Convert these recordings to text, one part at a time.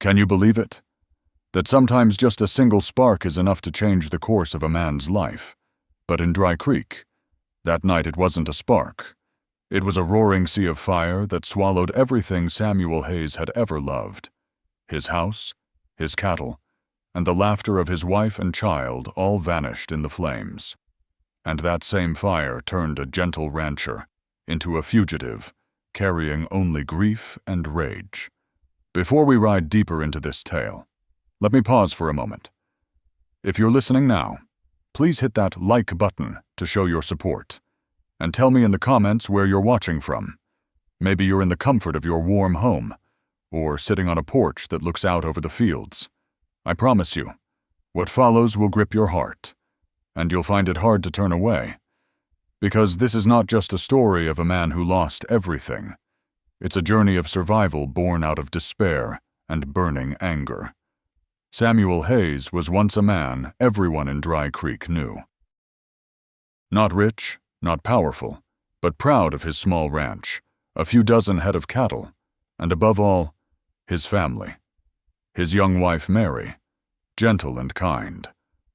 Can you believe it? That sometimes just a single spark is enough to change the course of a man's life. But in Dry Creek, that night it wasn't a spark. It was a roaring sea of fire that swallowed everything Samuel Hayes had ever loved. His house, his cattle, and the laughter of his wife and child all vanished in the flames. And that same fire turned a gentle rancher into a fugitive, carrying only grief and rage. Before we ride deeper into this tale, let me pause for a moment. If you're listening now, please hit that like button to show your support, and tell me in the comments where you're watching from. Maybe you're in the comfort of your warm home, or sitting on a porch that looks out over the fields. I promise you, what follows will grip your heart, and you'll find it hard to turn away. Because this is not just a story of a man who lost everything. It's a journey of survival born out of despair and burning anger. Samuel Hayes was once a man everyone in Dry Creek knew. Not rich, not powerful, but proud of his small ranch, a few dozen head of cattle, and above all, his family. His young wife Mary, gentle and kind,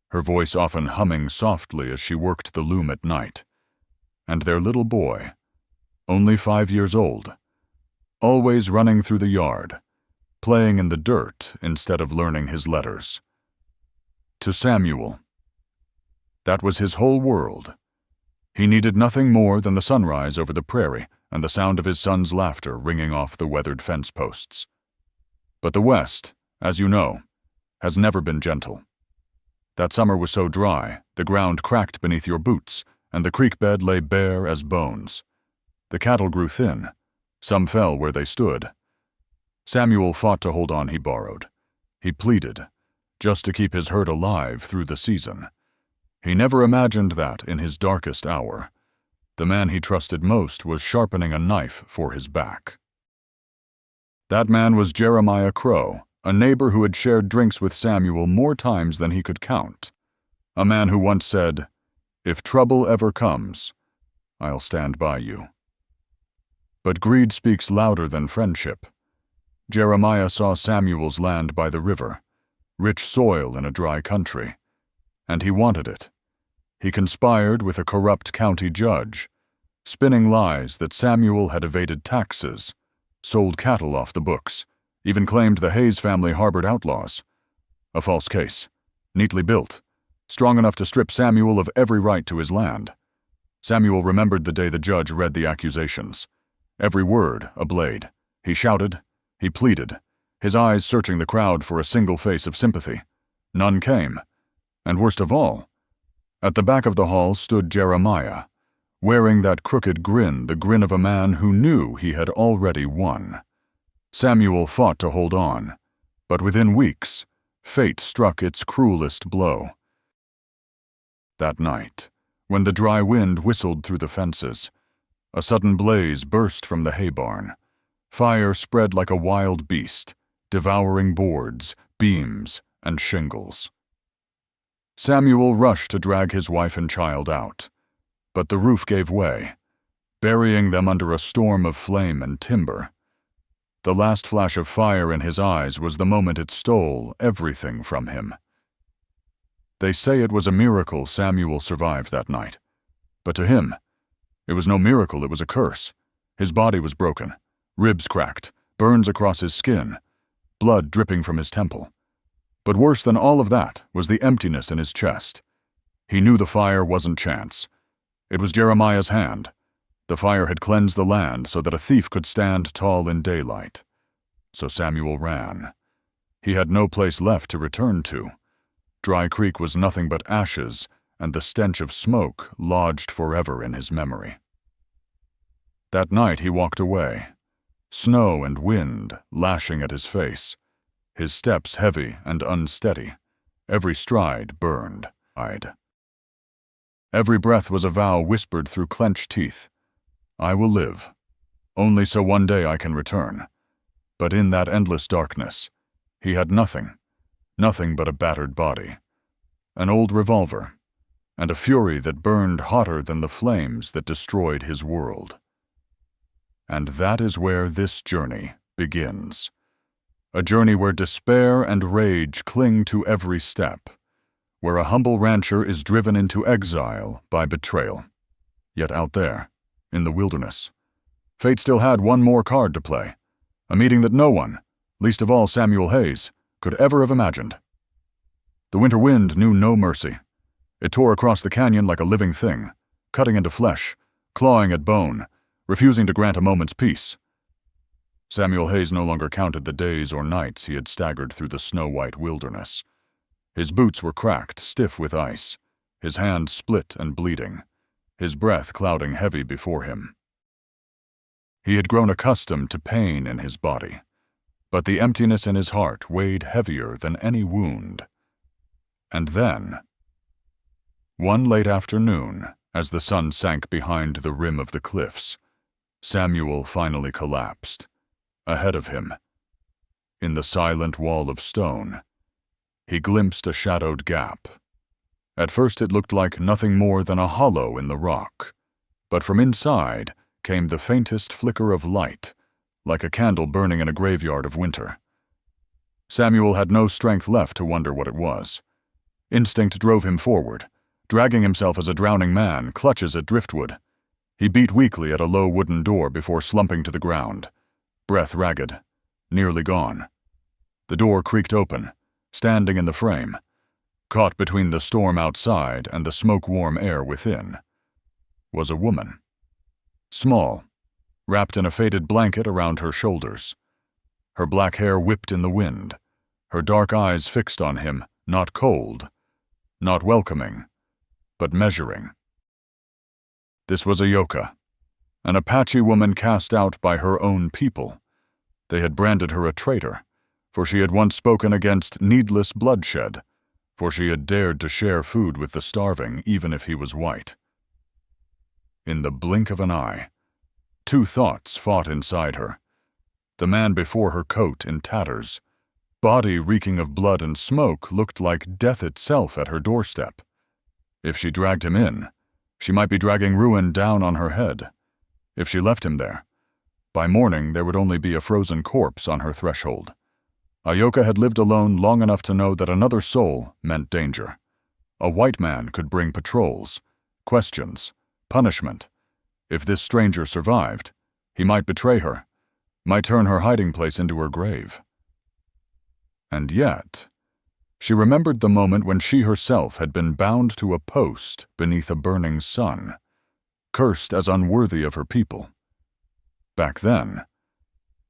her voice often humming softly as she worked the loom at night. And their little boy, only 5 years old, always running through the yard, playing in the dirt instead of learning his letters. To Samuel, that was his whole world. He needed nothing more than the sunrise over the prairie and the sound of his son's laughter ringing off the weathered fence posts. But the West, as you know, has never been gentle. That summer was so dry, the ground cracked beneath your boots, and the creek bed lay bare as bones. The cattle grew thin. Some fell where they stood. Samuel fought to hold on he borrowed. He pleaded, just to keep his herd alive through the season. He never imagined that, in his darkest hour, the man he trusted most was sharpening a knife for his back. That man was Jeremiah Crowe, a neighbor who had shared drinks with Samuel more times than he could count. A man who once said, "If trouble ever comes, I'll stand by you." But greed speaks louder than friendship. Jeremiah saw Samuel's land by the river, rich soil in a dry country, and he wanted it. He conspired with a corrupt county judge, spinning lies that Samuel had evaded taxes, sold cattle off the books, even claimed the Hayes family harbored outlaws. A false case, neatly built, strong enough to strip Samuel of every right to his land. Samuel remembered the day the judge read the accusations. Every word a blade. He shouted, he pleaded, his eyes searching the crowd for a single face of sympathy. None came. And worst of all, at the back of the hall stood Jeremiah, wearing that crooked grin, the grin of a man who knew he had already won. Samuel fought to hold on, but within weeks, fate struck its cruelest blow. That night, when the dry wind whistled through the fences, a sudden blaze burst from the hay barn. Fire spread like a wild beast, devouring boards, beams, and shingles. Samuel rushed to drag his wife and child out, but the roof gave way, burying them under a storm of flame and timber. The last flash of fire in his eyes was the moment it stole everything from him. They say it was a miracle Samuel survived that night. But to him, it was no miracle, it was a curse. His body was broken, ribs cracked, burns across his skin, blood dripping from his temple. But worse than all of that was the emptiness in his chest. He knew the fire wasn't chance. It was Jeremiah's hand. The fire had cleansed the land so that a thief could stand tall in daylight. So Samuel ran. He had no place left to return to. Dry Creek was nothing but ashes, and the stench of smoke lodged forever in his memory. That night he walked away, snow and wind lashing at his face, his steps heavy and unsteady, every stride burned. Every breath was a vow whispered through clenched teeth. I will live, only so one day I can return. But in that endless darkness, he had nothing but a battered body, an old revolver, and a fury that burned hotter than the flames that destroyed his world. And that is where this journey begins. A journey where despair and rage cling to every step, where a humble rancher is driven into exile by betrayal. Yet out there, in the wilderness, fate still had one more card to play, a meeting that no one, least of all Samuel Hayes, could ever have imagined. The winter wind knew no mercy. It tore across the canyon like a living thing, cutting into flesh, clawing at bone, refusing to grant a moment's peace. Samuel Hayes no longer counted the days or nights he had staggered through the snow-white wilderness. His boots were cracked, stiff with ice, his hands split and bleeding, his breath clouding heavy before him. He had grown accustomed to pain in his body, but the emptiness in his heart weighed heavier than any wound. And then, one late afternoon, as the sun sank behind the rim of the cliffs, Samuel finally collapsed. Ahead of him, in the silent wall of stone, he glimpsed a shadowed gap. At first it looked like nothing more than a hollow in the rock, but from inside came the faintest flicker of light, like a candle burning in a graveyard of winter. Samuel had no strength left to wonder what it was. Instinct drove him forward, dragging himself as a drowning man clutches at driftwood. He beat weakly at a low wooden door before slumping to the ground, breath ragged, nearly gone. The door creaked open, standing in the frame, caught between the storm outside and the smoke-warm air within, was a woman. Small, wrapped in a faded blanket around her shoulders. Her black hair whipped in the wind, her dark eyes fixed on him, not cold, not welcoming, but measuring. This was Ahyoka, an Apache woman cast out by her own people. They had branded her a traitor, for she had once spoken against needless bloodshed, for she had dared to share food with the starving even if he was white. In the blink of an eye, two thoughts fought inside her. The man before her, coat in tatters, body reeking of blood and smoke, looked like death itself at her doorstep. If she dragged him in, she might be dragging ruin down on her head. If she left him there, by morning there would only be a frozen corpse on her threshold. Ahyoka had lived alone long enough to know that another soul meant danger. A white man could bring patrols, questions, punishment. If this stranger survived, he might betray her, might turn her hiding place into her grave. And yet, she remembered the moment when she herself had been bound to a post beneath a burning sun, cursed as unworthy of her people. Back then,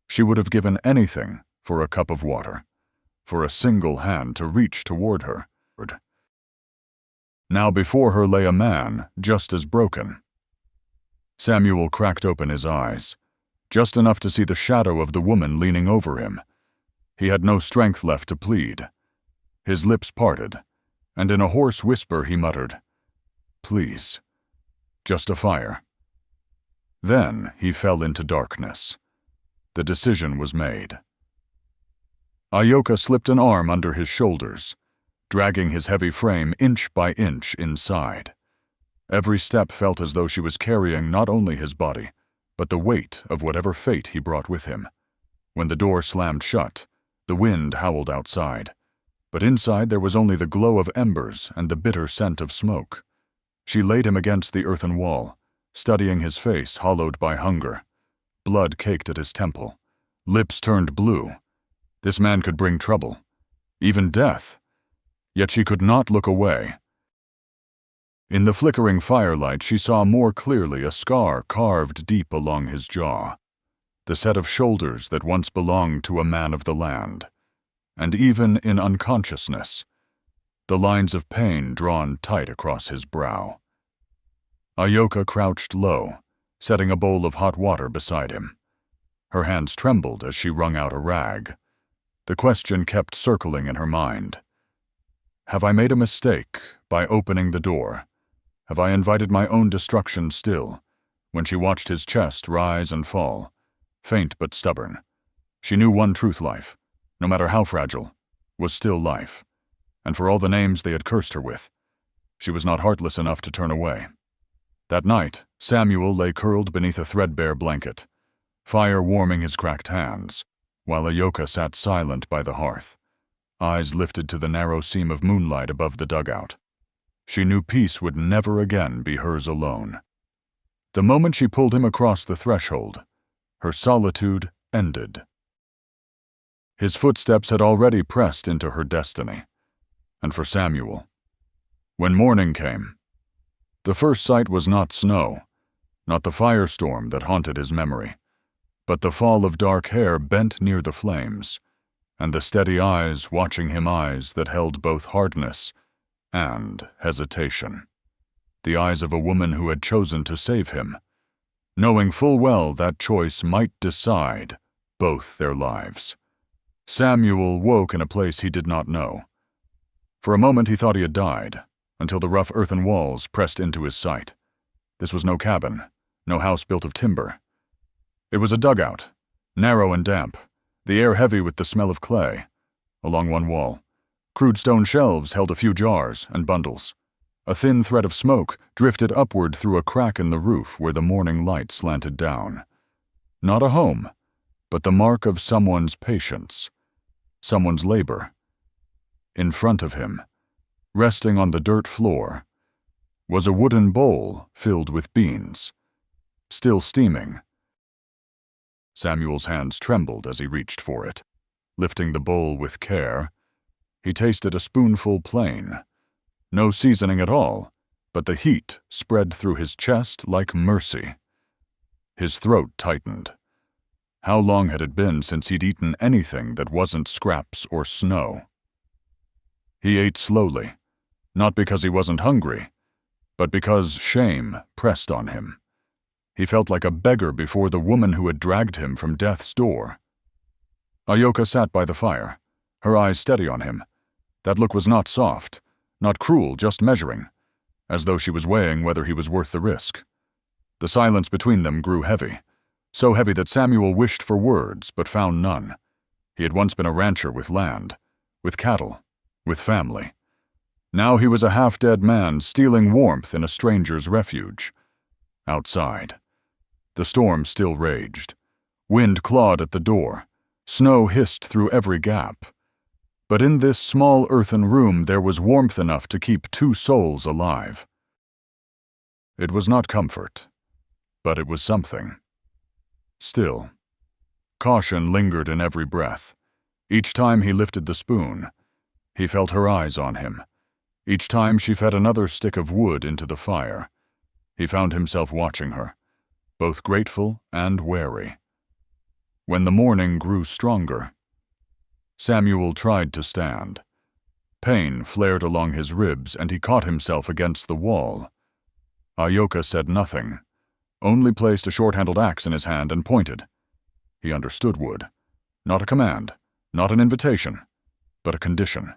she would have given anything for a cup of water, for a single hand to reach toward her. Now before her lay a man just as broken. Samuel cracked open his eyes, just enough to see the shadow of the woman leaning over him. He had no strength left to plead. His lips parted, and in a hoarse whisper he muttered, "Please, just a fire." Then he fell into darkness. The decision was made. Ahyoka slipped an arm under his shoulders, dragging his heavy frame inch by inch inside. Every step felt as though she was carrying not only his body, but the weight of whatever fate he brought with him. When the door slammed shut, the wind howled outside, but inside there was only the glow of embers and the bitter scent of smoke. She laid him against the earthen wall, studying his face hollowed by hunger. Blood caked at his temple, lips turned blue. This man could bring trouble, even death. Yet she could not look away. In the flickering firelight, she saw more clearly a scar carved deep along his jaw, the set of shoulders that once belonged to a man of the land, and even in unconsciousness, the lines of pain drawn tight across his brow. Ahyoka crouched low, setting a bowl of hot water beside him. Her hands trembled as she wrung out a rag. The question kept circling in her mind. Have I made a mistake by opening the door? Have I invited my own destruction still? When she watched his chest rise and fall, faint but stubborn, she knew one truth: life, no matter how fragile, was still life. And for all the names they had cursed her with, she was not heartless enough to turn away. That night, Samuel lay curled beneath a threadbare blanket, fire warming his cracked hands, while Ahyoka sat silent by the hearth, eyes lifted to the narrow seam of moonlight above the dugout. She knew peace would never again be hers alone. The moment she pulled him across the threshold, her solitude ended. His footsteps had already pressed into her destiny. And for Samuel, when morning came, the first sight was not snow, not the firestorm that haunted his memory, but the fall of dark hair bent near the flames, and the steady eyes watching him, eyes that held both hardness and hesitation. The eyes of a woman who had chosen to save him, knowing full well that choice might decide both their lives. Samuel woke in a place he did not know. For a moment he thought he had died, until the rough earthen walls pressed into his sight. This was no cabin, no house built of timber. It was a dugout, narrow and damp, the air heavy with the smell of clay. Along one wall, crude stone shelves held a few jars and bundles. A thin thread of smoke drifted upward through a crack in the roof where the morning light slanted down. Not a home, but the mark of someone's patience, someone's labor. In front of him, resting on the dirt floor, was a wooden bowl filled with beans, still steaming. Samuel's hands trembled as he reached for it. Lifting the bowl with care, he tasted a spoonful plain. No seasoning at all, but the heat spread through his chest like mercy. His throat tightened. How long had it been since he'd eaten anything that wasn't scraps or snow? He ate slowly, not because he wasn't hungry, but because shame pressed on him. He felt like a beggar before the woman who had dragged him from death's door. Ahyoka sat by the fire, her eyes steady on him. That look was not soft, not cruel, just measuring, as though she was weighing whether he was worth the risk. The silence between them grew heavy, so heavy that Samuel wished for words but found none. He had once been a rancher with land, with cattle, with family. Now he was a half-dead man stealing warmth in a stranger's refuge. Outside, the storm still raged. Wind clawed at the door. Snow hissed through every gap. But in this small earthen room there was warmth enough to keep two souls alive. It was not comfort, but it was something. Still, caution lingered in every breath. Each time he lifted the spoon, he felt her eyes on him. Each time she fed another stick of wood into the fire, he found himself watching her, both grateful and wary. When the morning grew stronger, Samuel tried to stand. Pain flared along his ribs, and he caught himself against the wall. Ahyoka said nothing, only placed a short-handled axe in his hand and pointed. He understood wood. Not a command, not an invitation, but a condition.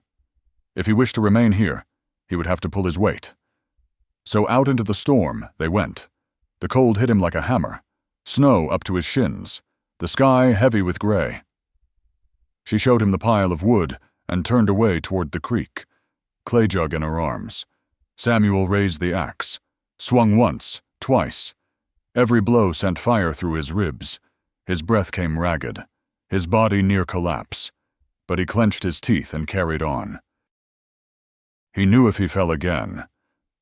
If he wished to remain here, he would have to pull his weight. So out into the storm they went. The cold hit him like a hammer, snow up to his shins, the sky heavy with gray. She showed him the pile of wood and turned away toward the creek, clay jug in her arms. Samuel raised the axe, swung once, twice. Every blow sent fire through his ribs. His breath came ragged, his body near collapse, but he clenched his teeth and carried on. He knew if he fell again,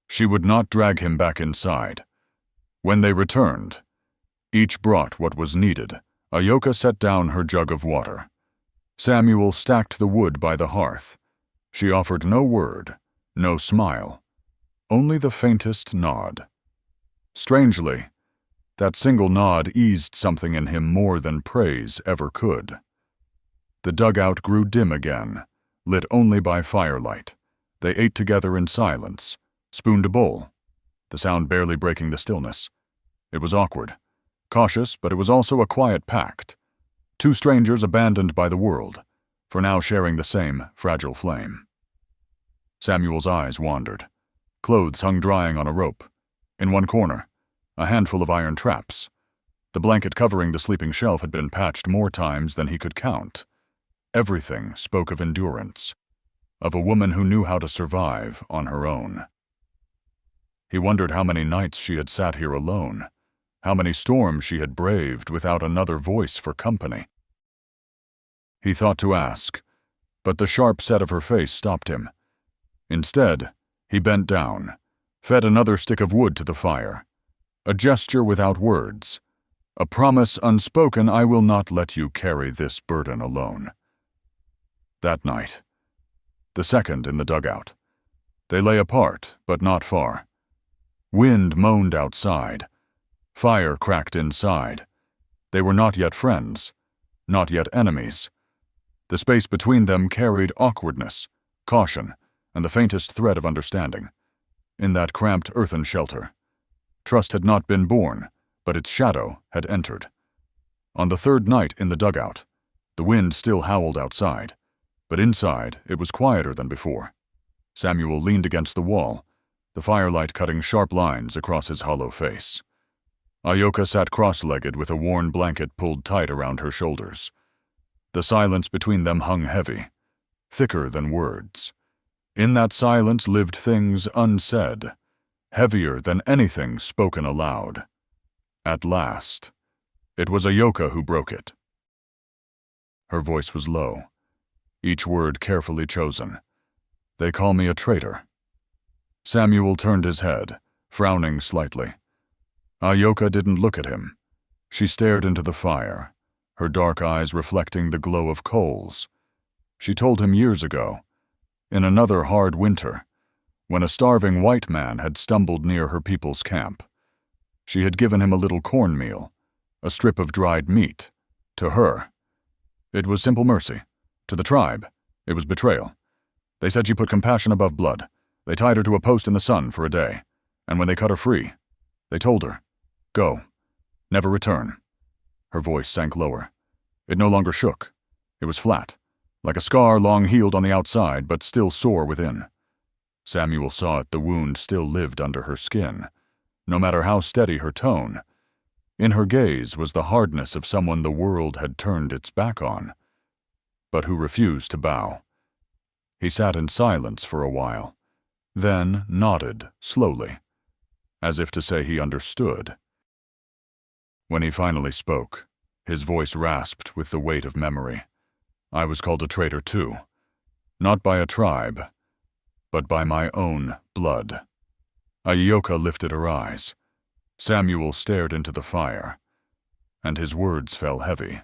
she would not drag him back inside. When they returned, each brought what was needed. Ahyoka set down her jug of water. Samuel stacked the wood by the hearth. She offered no word, no smile, only the faintest nod. Strangely, that single nod eased something in him more than praise ever could. The dugout grew dim again, lit only by firelight. They ate together in silence, spooned a bowl, the sound barely breaking the stillness. It was awkward, cautious, but it was also a quiet pact. Two strangers abandoned by the world, for now sharing the same fragile flame. Samuel's eyes wandered. Clothes hung drying on a rope. In one corner, a handful of iron traps. The blanket covering the sleeping shelf had been patched more times than he could count. Everything spoke of endurance, of a woman who knew how to survive on her own. He wondered how many nights she had sat here alone, how many storms she had braved without another voice for company. he thought to ask, but the sharp set of her face stopped him. Instead, he bent down, fed another stick of wood to the fire. A gesture without words. A promise unspoken, I will not let you carry this burden alone. That night. The second in the dugout. They lay apart, but not far. Wind moaned outside. Fire cracked inside. They were not yet friends, not yet enemies. The space between them carried awkwardness, caution, and the faintest thread of understanding. In that cramped earthen shelter, trust had not been born, but its shadow had entered. On the third night in the dugout, the wind still howled outside, but inside it was quieter than before. Samuel leaned against the wall, the firelight cutting sharp lines across his hollow face. Ahyoka sat cross-legged with a worn blanket pulled tight around her shoulders. The silence between them hung heavy, thicker than words. In that silence lived things unsaid, heavier than anything spoken aloud. At last, it was Ahyoka who broke it. Her voice was low, each word carefully chosen. They call me a traitor. Samuel turned his head, frowning slightly. Ahyoka didn't look at him. She stared into the fire, her dark eyes reflecting the glow of coals. She told him years ago, in another hard winter, when a starving white man had stumbled near her people's camp. She had given him a little cornmeal, a strip of dried meat. To her, it was simple mercy. To the tribe, it was betrayal. They said she put compassion above blood. They tied her to a post in the sun for a day, and when they cut her free, they told her, "Go. Never return." Her voice sank lower. It no longer shook. It was flat, like a scar long healed on the outside but still sore within. Samuel saw it, the wound still lived under her skin, no matter how steady her tone. In her gaze was the hardness of someone the world had turned its back on, but who refused to bow. He sat in silence for a while, then nodded slowly, as if to say he understood. When he finally spoke, his voice rasped with the weight of memory. I was called a traitor too, not by a tribe, but by my own blood. Ahyoka lifted her eyes. Samuel stared into the fire, and his words fell heavy.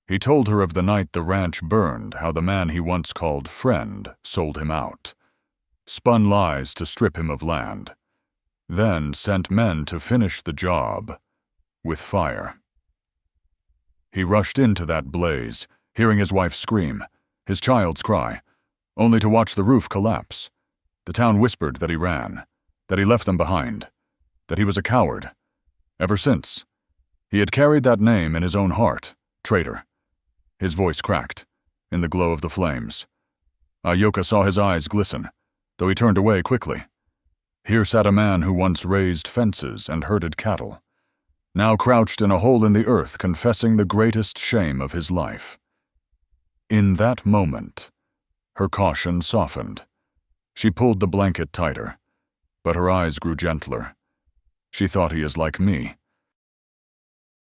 He told her of the night the ranch burned, how the man he once called friend sold him out, spun lies to strip him of land, then sent men to finish the job with fire. He rushed into that blaze, hearing his wife scream, his child's cry, only to watch the roof collapse. The town whispered that he ran, that he left them behind, that he was a coward. Ever since, he had carried that name in his own heart, traitor. His voice cracked, in the glow of the flames. Ahyoka saw his eyes glisten, though he turned away quickly. Here sat a man who once raised fences and herded cattle, now crouched in a hole in the earth confessing the greatest shame of his life. In that moment, her caution softened. She pulled the blanket tighter, but her eyes grew gentler. She thought, he is like me.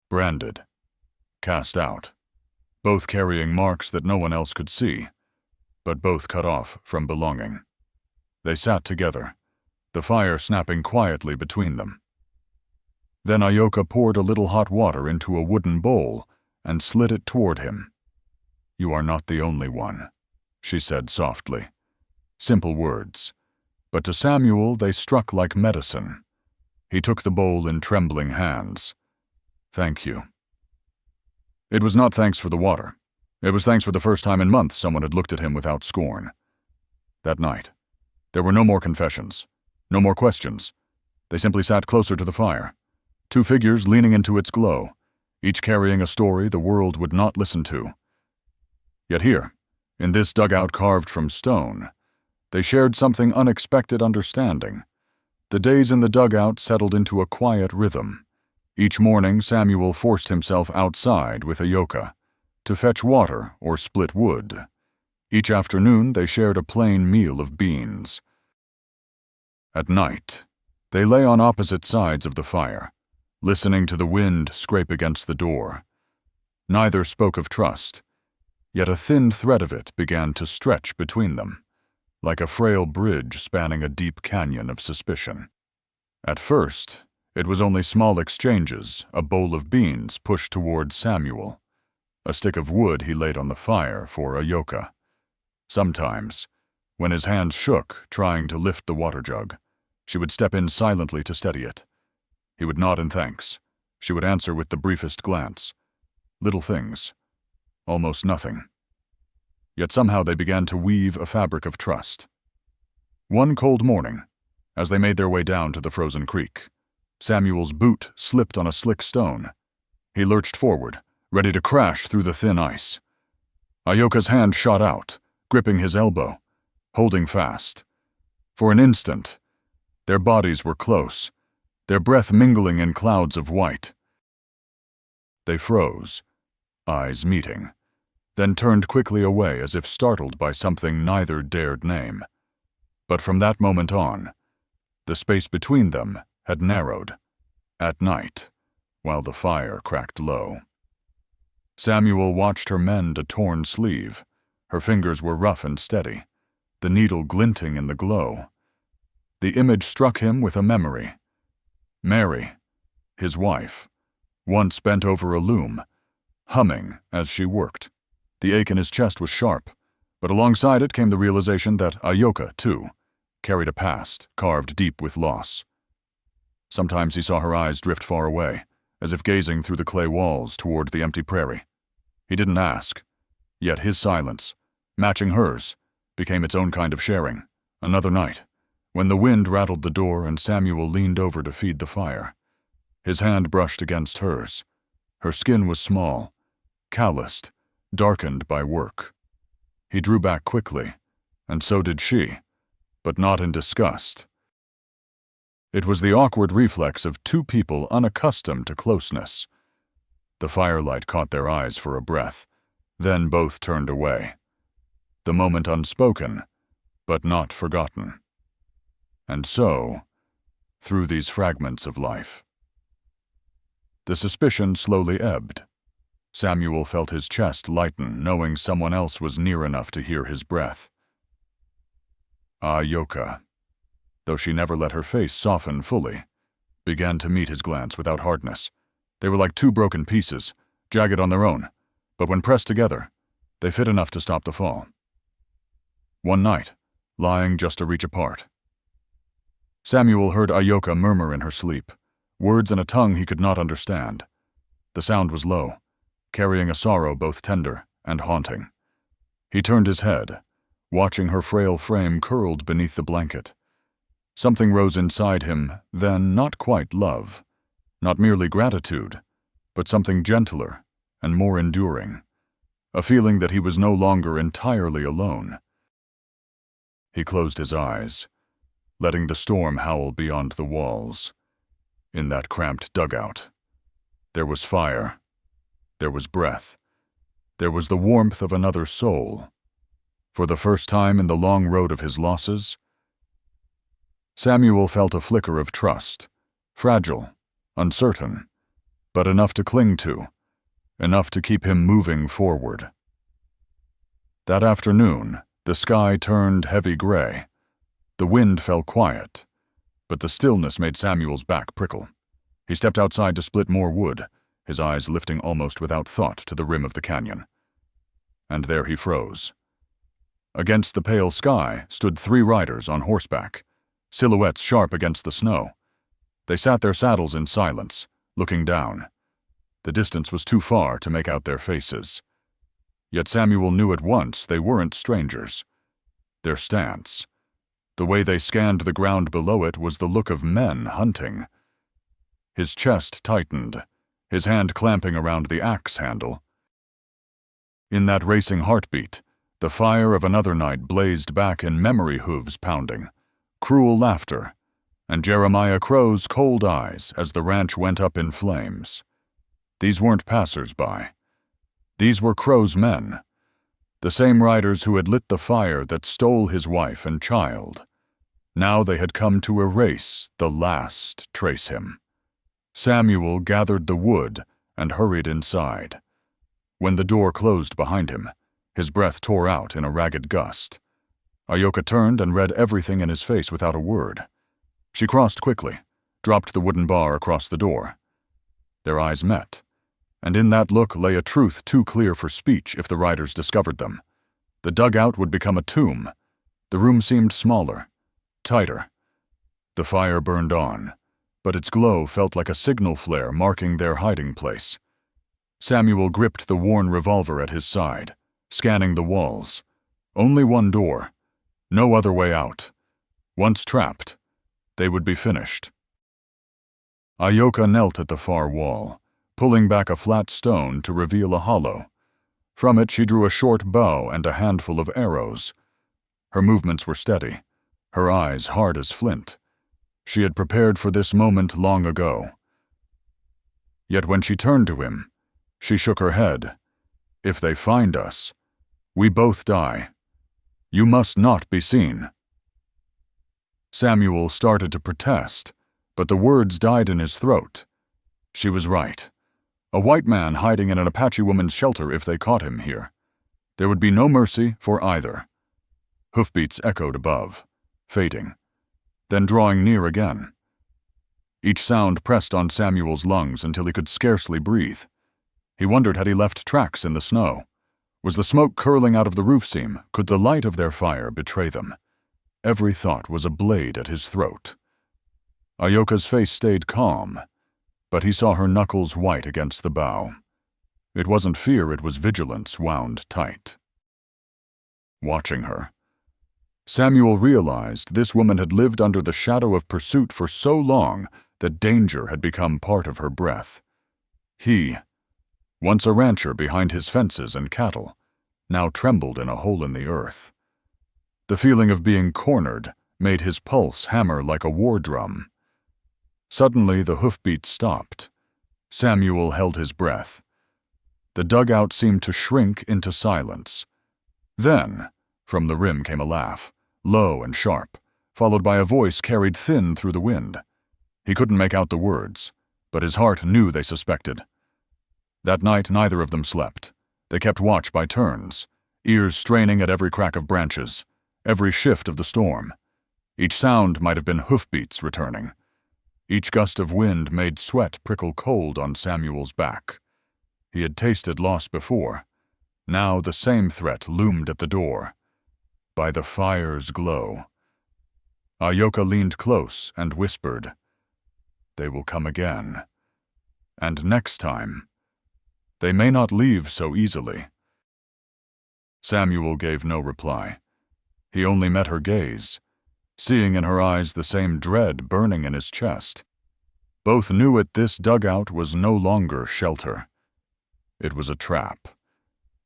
Branded, cast out, both carrying marks that no one else could see, but both cut off from belonging. They sat together, the fire snapping quietly between them. Then Ahyoka poured a little hot water into a wooden bowl and slid it toward him. You are not the only one, she said softly. Simple words, but to Samuel they struck like medicine. He took the bowl in trembling hands. Thank you. It was not thanks for the water. It was thanks for the first time in months someone had looked at him without scorn. That night, there were no more confessions, no more questions. They simply sat closer to the fire, two figures leaning into its glow, each carrying a story the world would not listen to. Yet here, in this dugout carved from stone, they shared something unexpected understanding. The days in the dugout settled into a quiet rhythm. Each morning Samuel forced himself outside with Ahyoka to fetch water or split wood. Each afternoon they shared a plain meal of beans. At night, they lay on opposite sides of the fire, listening to the wind scrape against the door. Neither spoke of trust. Yet a thin thread of it began to stretch between them, like a frail bridge spanning a deep canyon of suspicion. At first, it was only small exchanges, a bowl of beans pushed toward Samuel, a stick of wood he laid on the fire for Ahyoka. Sometimes, when his hands shook trying to lift the water jug, she would step in silently to steady it. He would nod in thanks. She would answer with the briefest glance. Little things. Almost nothing. Yet somehow they began to weave a fabric of trust. One cold morning, as they made their way down to the frozen creek, Samuel's boot slipped on a slick stone. He lurched forward, ready to crash through the thin ice. Ahyoka's hand shot out, gripping his elbow, holding fast. For an instant, their bodies were close, their breath mingling in clouds of white. They froze, eyes meeting, then turned quickly away as if startled by something neither dared name. But from that moment on, the space between them had narrowed, at night, while the fire cracked low. Samuel watched her mend a torn sleeve. Her fingers were rough and steady, the needle glinting in the glow. The image struck him with a memory. Mary, his wife, once bent over a loom, humming as she worked. The ache in his chest was sharp, but alongside it came the realization that Ahyoka, too, carried a past carved deep with loss. Sometimes he saw her eyes drift far away, as if gazing through the clay walls toward the empty prairie. He didn't ask, yet his silence, matching hers, became its own kind of sharing. Another night, when the wind rattled the door and Samuel leaned over to feed the fire. His hand brushed against hers. Her skin was small, calloused, darkened by work. He drew back quickly, and so did she, but not in disgust. It was the awkward reflex of two people unaccustomed to closeness. The firelight caught their eyes for a breath, then both turned away. The moment unspoken, but not forgotten. And so, through these fragments of life. The suspicion slowly ebbed. Samuel felt his chest lighten, knowing someone else was near enough to hear his breath. Ahyoka, though she never let her face soften fully, began to meet his glance without hardness. They were like two broken pieces, jagged on their own, but when pressed together, they fit enough to stop the fall. One night, lying just a reach apart, Samuel heard Ahyoka murmur in her sleep, words in a tongue he could not understand. The sound was low, carrying a sorrow both tender and haunting. He turned his head, watching her frail frame curled beneath the blanket. Something rose inside him, then not quite love, not merely gratitude, but something gentler and more enduring, a feeling that he was no longer entirely alone. He closed his eyes, letting the storm howl beyond the walls. In that cramped dugout, there was fire, there was breath, there was the warmth of another soul. For the first time in the long road of his losses, Samuel felt a flicker of trust, fragile, uncertain, but enough to cling to, enough to keep him moving forward. That afternoon, the sky turned heavy gray. The wind fell quiet, but the stillness made Samuel's back prickle. He stepped outside to split more wood, his eyes lifting almost without thought to the rim of the canyon. And there he froze. Against the pale sky stood 3 riders on horseback, silhouettes sharp against the snow. They sat their saddles in silence, looking down. The distance was too far to make out their faces. Yet Samuel knew at once they weren't strangers. Their stance, the way they scanned the ground below it, was the look of men hunting. His chest tightened, his hand clamping around the axe handle. In that racing heartbeat, the fire of another night blazed back in memory hooves pounding, cruel laughter, and Jeremiah Crowe's cold eyes as the ranch went up in flames. These weren't passers-by. These were Crowe's men, the same riders who had lit the fire that stole his wife and child. Now they had come to erase the last trace him. Samuel gathered the wood and hurried inside. When the door closed behind him, His breath tore out in a ragged gust. Ahyoka turned and read everything in his face without a word. She crossed quickly, dropped the wooden bar across the door. Their eyes met, and in that look lay a truth too clear for speech if the riders discovered them. The dugout would become a tomb. The room seemed smaller, tighter. The fire burned on, but its glow felt like a signal flare marking their hiding place. Samuel gripped the worn revolver at his side, scanning the walls. Only one door. No other way out. Once trapped, they would be finished. Ahyoka knelt at the far wall, pulling back a flat stone to reveal a hollow. From it she drew a short bow and a handful of arrows. Her movements were steady, her eyes hard as flint. She had prepared for this moment long ago. Yet when she turned to him, she shook her head. "If they find us, we both die. You must not be seen." Samuel started to protest, but the words died in his throat. She was right. A white man hiding in an Apache woman's shelter if they caught him here. There would be no mercy for either. Hoofbeats echoed above, fading, then drawing near again. Each sound pressed on Samuel's lungs until he could scarcely breathe. He wondered had he left tracks in the snow. Was the smoke curling out of the roof seam? Could the light of their fire betray them? Every thought was a blade at his throat. Ahyoka's face stayed calm, but he saw her knuckles white against the bow. It wasn't fear, it was vigilance wound tight. Watching her, Samuel realized this woman had lived under the shadow of pursuit for so long that danger had become part of her breath. He, once a rancher behind his fences and cattle, now trembled in a hole in the earth. The feeling of being cornered made his pulse hammer like a war drum. Suddenly the hoofbeats stopped. Samuel held his breath. The dugout seemed to shrink into silence. Then, from the rim came a laugh, low and sharp, followed by a voice carried thin through the wind. He couldn't make out the words, but his heart knew they suspected. That night neither of them slept. They kept watch by turns, ears straining at every crack of branches, every shift of the storm. Each sound might have been hoofbeats returning. Each gust of wind made sweat prickle cold on Samuel's back. He had tasted loss before. Now the same threat loomed at the door. By the fire's glow. Ahyoka leaned close and whispered, "They will come again. And next time, they may not leave so easily." Samuel gave no reply. He only met her gaze, seeing in her eyes the same dread burning in his chest. Both knew it, this dugout was no longer shelter. It was a trap.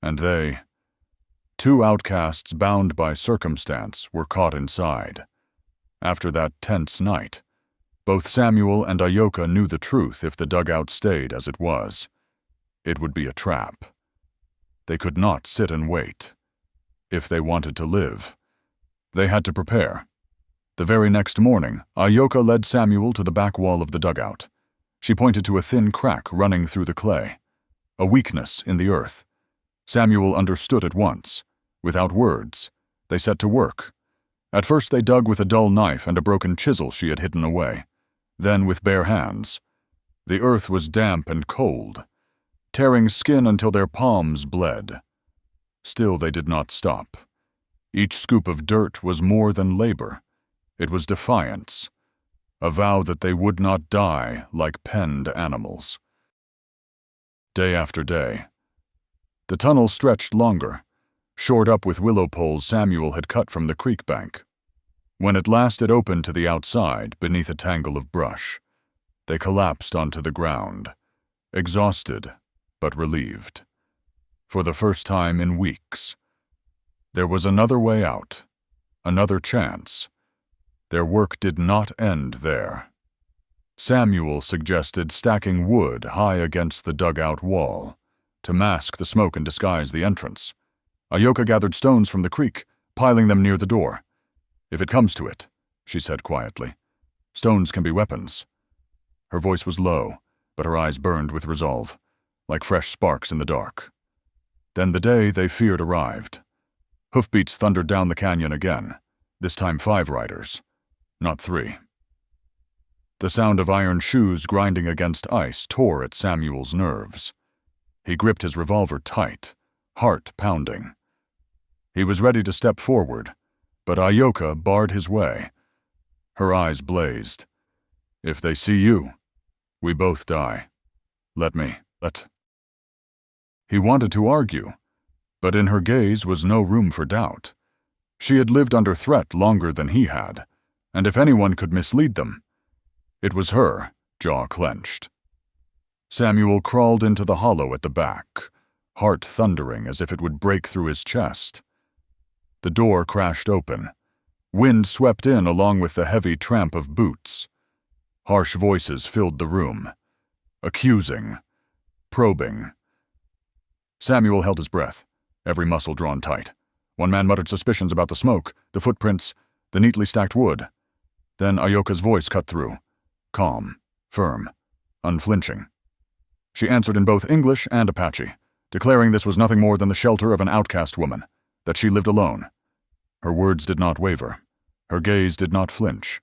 And they, two outcasts bound by circumstance, were caught inside. After that tense night, both Samuel and Ahyoka knew the truth. If the dugout stayed as it was, it would be a trap. They could not sit and wait. If they wanted to live, they had to prepare. The very next morning, Ahyoka led Samuel to the back wall of the dugout. She pointed to a thin crack running through the clay, a weakness in the earth. Samuel understood at once. Without words, they set to work. At first they dug with a dull knife and a broken chisel she had hidden away. Then with bare hands. The earth was damp and cold, tearing skin until their palms bled. Still they did not stop. Each scoop of dirt was more than labor. It was defiance, a vow that they would not die like penned animals. Day after day. The tunnel stretched longer, shored up with willow poles Samuel had cut from the creek bank. When at last it opened to the outside, beneath a tangle of brush, they collapsed onto the ground, exhausted but relieved. For the first time in weeks. There was another way out, another chance. Their work did not end there. Samuel suggested stacking wood high against the dugout wall to mask the smoke and disguise the entrance. Ahyoka gathered stones from the creek, piling them near the door. "If it comes to it," she said quietly, "stones can be weapons." Her voice was low, but her eyes burned with resolve, like fresh sparks in the dark. Then the day they feared arrived. Hoofbeats thundered down the canyon again, this time 5 riders, not 3. The sound of iron shoes grinding against ice tore at Samuel's nerves. He gripped his revolver tight, heart pounding. He was ready to step forward, but Ahyoka barred his way. Her eyes blazed. "If they see you, we both die. Let." He wanted to argue, but in her gaze was no room for doubt. She had lived under threat longer than he had, and if anyone could mislead them, it was her, jaw clenched. Samuel crawled into the hollow at the back, heart thundering as if it would break through his chest. The door crashed open. Wind swept in along with the heavy tramp of boots. Harsh voices filled the room, accusing, probing. Samuel held his breath, every muscle drawn tight. One man muttered suspicions about the smoke, the footprints, the neatly stacked wood. Then Ahyoka's voice cut through, calm, firm, unflinching. She answered in both English and Apache, declaring this was nothing more than the shelter of an outcast woman, that she lived alone. Her words did not waver. Her gaze did not flinch.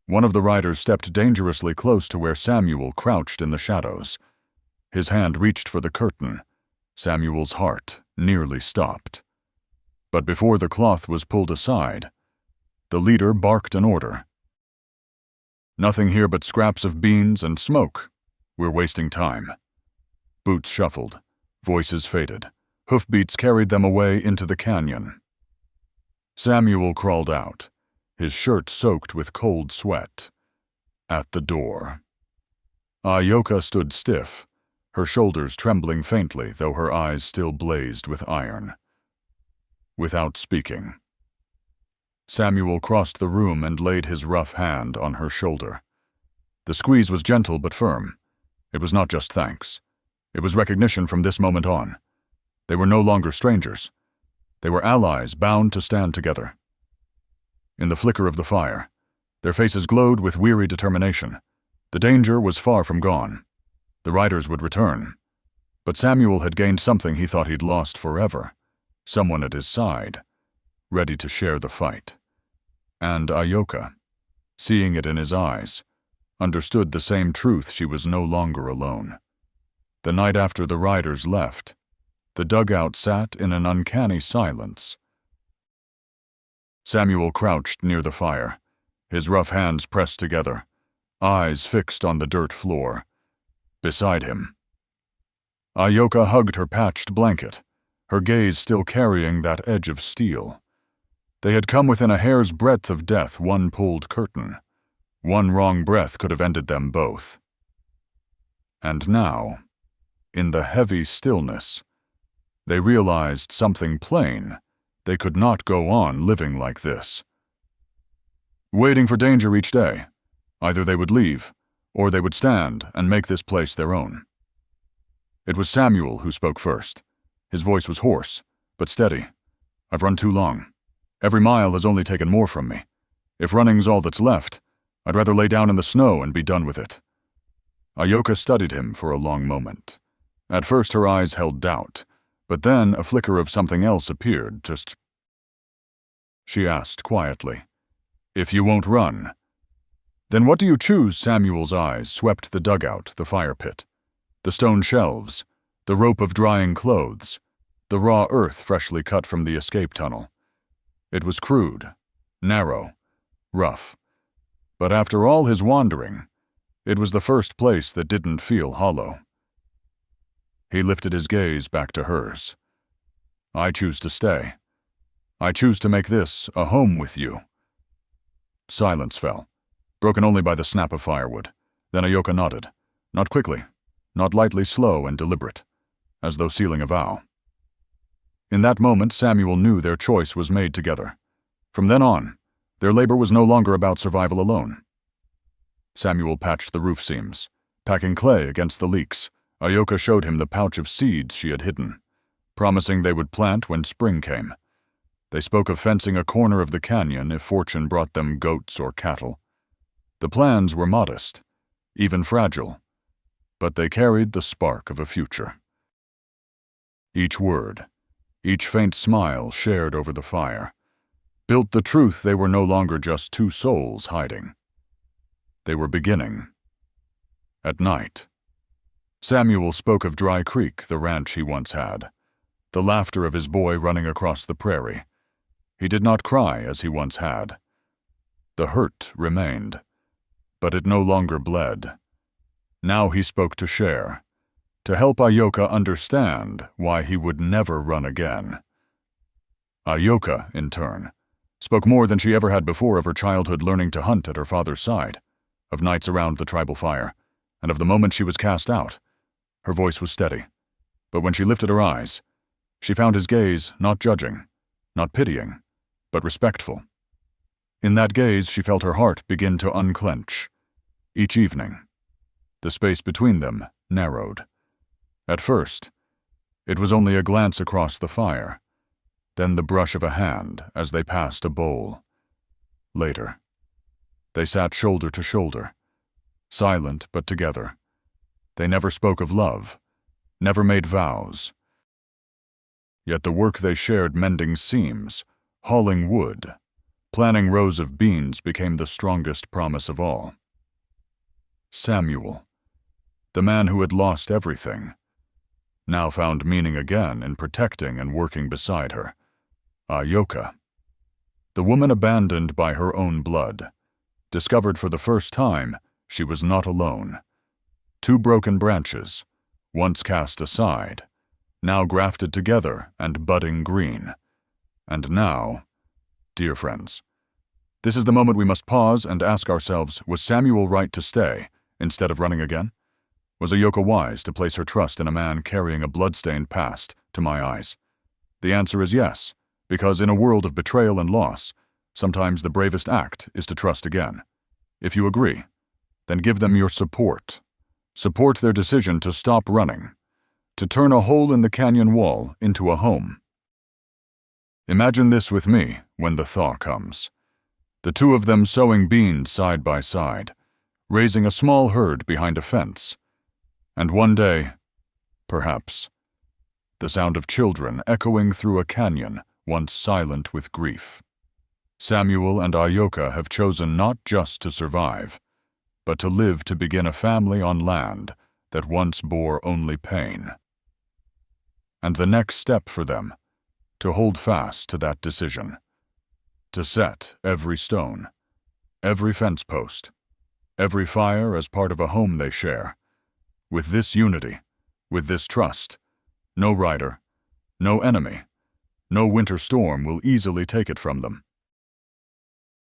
One of the riders stepped dangerously close to where Samuel crouched in the shadows. His hand reached for the curtain. Samuel's heart nearly stopped. But before the cloth was pulled aside, the leader barked an order. "Nothing here but scraps of beans and smoke. We're wasting time." Boots shuffled. Voices faded. Hoofbeats carried them away into the canyon. Samuel crawled out, his shirt soaked with cold sweat. At the door. Ahyoka stood stiff, her shoulders trembling faintly, though her eyes still blazed with iron. Without speaking, Samuel crossed the room and laid his rough hand on her shoulder. The squeeze was gentle but firm. It was not just thanks. It was recognition from this moment on. They were no longer strangers. They were allies bound to stand together. In the flicker of the fire, their faces glowed with weary determination. The danger was far from gone. The riders would return. But Samuel had gained something he thought he'd lost forever. Someone at his side, ready to share the fight. And Ahyoka, seeing it in his eyes, understood the same truth: she was no longer alone. The night after the riders left, the dugout sat in an uncanny silence. Samuel crouched near the fire, his rough hands pressed together, eyes fixed on the dirt floor. Beside him, Ahyoka hugged her patched blanket, her gaze still carrying that edge of steel. They had come within a hair's breadth of death, one pulled curtain. One wrong breath could have ended them both. And now, in the heavy stillness, they realized something plain: they could not go on living like this. Waiting for danger each day. Either they would leave, or they would stand and make this place their own. It was Samuel who spoke first. His voice was hoarse, but steady. "I've run too long. Every mile has only taken more from me. If running's all that's left, I'd rather lay down in the snow and be done with it." Ahyoka studied him for a long moment. At first her eyes held doubt, but then a flicker of something else appeared. She asked quietly, "If you won't run, then what do you choose?" Samuel's eyes swept the dugout, the fire pit, the stone shelves, the rope of drying clothes, the raw earth freshly cut from the escape tunnel. It was crude, narrow, rough. But after all his wandering, it was the first place that didn't feel hollow. He lifted his gaze back to hers. "I choose to stay. I choose to make this a home with you." Silence fell, broken only by the snap of firewood. Then Ahyoka nodded, not quickly, not lightly, slow and deliberate, as though sealing a vow. In that moment, Samuel knew their choice was made together. From then on, their labor was no longer about survival alone. Samuel patched the roof seams, packing clay against the leaks. Ahyoka showed him the pouch of seeds she had hidden, promising they would plant when spring came. They spoke of fencing a corner of the canyon if fortune brought them goats or cattle. The plans were modest, even fragile, but they carried the spark of a future. Each word, each faint smile shared over the fire, built the truth they were no longer just two souls hiding. They were beginning. At night, Samuel spoke of Dry Creek, the ranch he once had, the laughter of his boy running across the prairie. He did not cry as he once had. The hurt remained, but it no longer bled. Now he spoke to share, to help Ahyoka understand why he would never run again. Ahyoka, in turn, spoke more than she ever had before of her childhood learning to hunt at her father's side, of nights around the tribal fire, and of the moment she was cast out. Her voice was steady, but when she lifted her eyes, she found his gaze not judging, not pitying, but respectful. In that gaze she felt her heart begin to unclench. Each evening, the space between them narrowed. At first, it was only a glance across the fire, then the brush of a hand as they passed a bowl. Later, they sat shoulder to shoulder, silent but together. They never spoke of love, never made vows. Yet the work they shared, mending seams, hauling wood, planting rows of beans, became the strongest promise of all. Samuel, the man who had lost everything, now found meaning again in protecting and working beside her. Ahyoka, the woman abandoned by her own blood, discovered for the first time she was not alone. Two broken branches, once cast aside, now grafted together and budding green. And now, dear friends, this is the moment we must pause and ask ourselves, was Samuel right to stay instead of running again? Was Ahyoka wise to place her trust in a man carrying a blood-stained past, to my eyes? The answer is yes, because in a world of betrayal and loss, sometimes the bravest act is to trust again. If you agree, then give them your support. Support their decision to stop running, to turn a hole in the canyon wall into a home. Imagine this with me when the thaw comes. The two of them sowing beans side by side, raising a small herd behind a fence. And one day, perhaps, the sound of children echoing through a canyon once silent with grief. Samuel and Ahyoka have chosen not just to survive, but to live to begin a family on land that once bore only pain. And the next step for them, to hold fast to that decision, to set every stone, every fence post, every fire as part of a home they share. With this unity, with this trust, no rider, no enemy, no winter storm will easily take it from them.